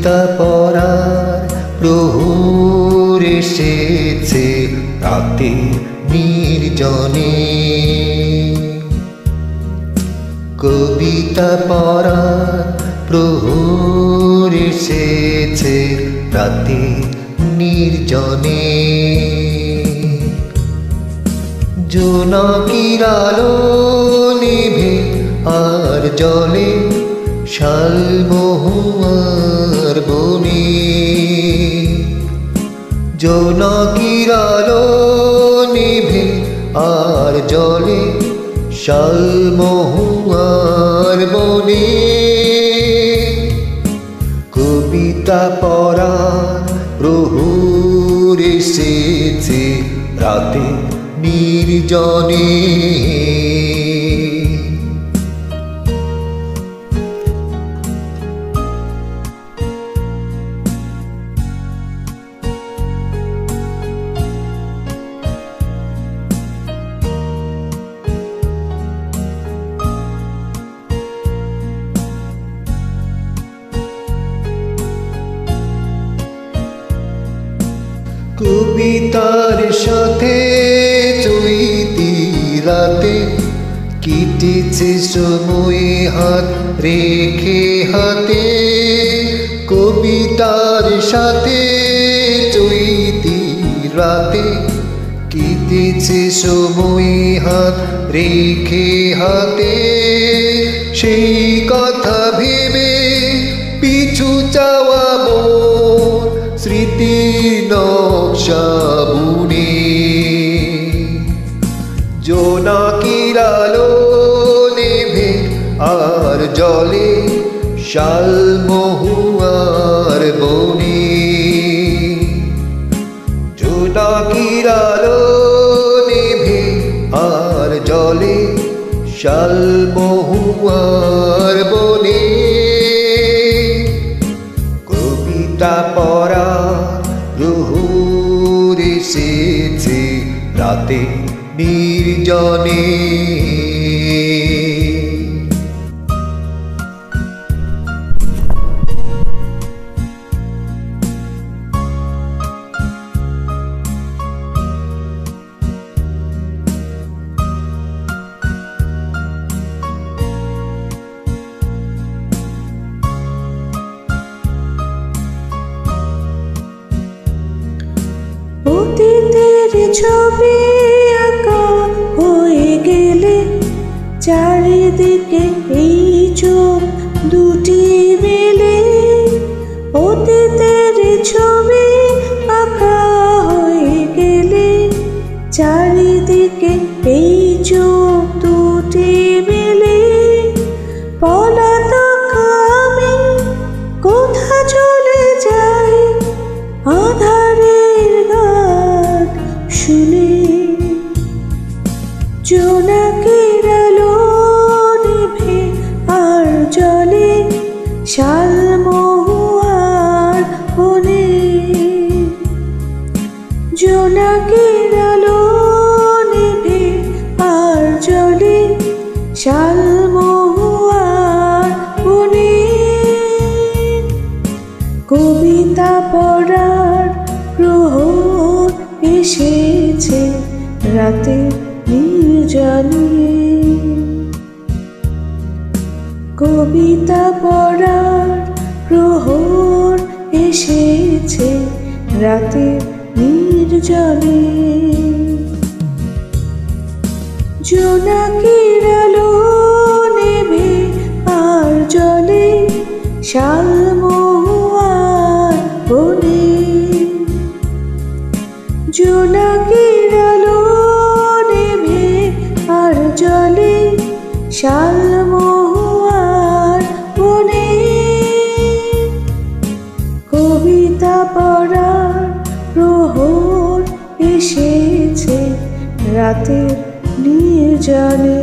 কবিতা পড়ার প্রহর এসেছে রাতে নির্জনে। কবিতা পড়ার প্রহর এসেছে রাতে নির্জনে। জোনাকির আলো নিভে আর জলে শালমহুয়ার বনে। জোনাকির আলো নিভে আর জলে শালমহুয়ার বনে। কবিতা পড়ার প্রহর এসেছে রাতে নির্জনে। কবিতার সাথে চৈতি রাতে কেটেছে সময় হাত রেখে হাতে। কবিতার সাথে চৈতি রাতে কেটেছে সময় হাত রেখে হাতে। সেই কথা ভেবে পিছু চাওয়া মন স্মৃতির নকশা বুনে। জোনাকির আলো নেভে আর জলে শালমহুয়ার বনে। জোনাকির আলো নেভে আর জলে শালমহুয়ার বনে। কবিতা পড়ার প্রহর এসেছে রাতে নির্জনে। অতীতের ছবি আঁকা হয়ে গেলে চারিদিকে এই চোখ দুটি মেলে। অতীতের ছবি আঁকা হয়ে গেলে চারিদিকে এই চোখ দুটি মেলে। পলাতক আমি কোথা চলে যাই আধারের গান শুনে। জোনাকির আলো নিভে আর জলে শালমহুয়ার বনে। জোনাকির আলো নিভে আর জলে শালমহুয়ার বনে। কবিতা পড়ার প্রহর এসেছে রাতে নির্জনে। কবিতা পড়ার প্রহর এসেছে রাতে নির্জনে। জোনাকির আলো নেভে আর জলে শালমহুয়ার বনে। জোনাকির আলো নেভে আর জলে শালমহুয়ার বনে। কবিতা পড়ার প্রহর এসেছে রাতের নির্জনে।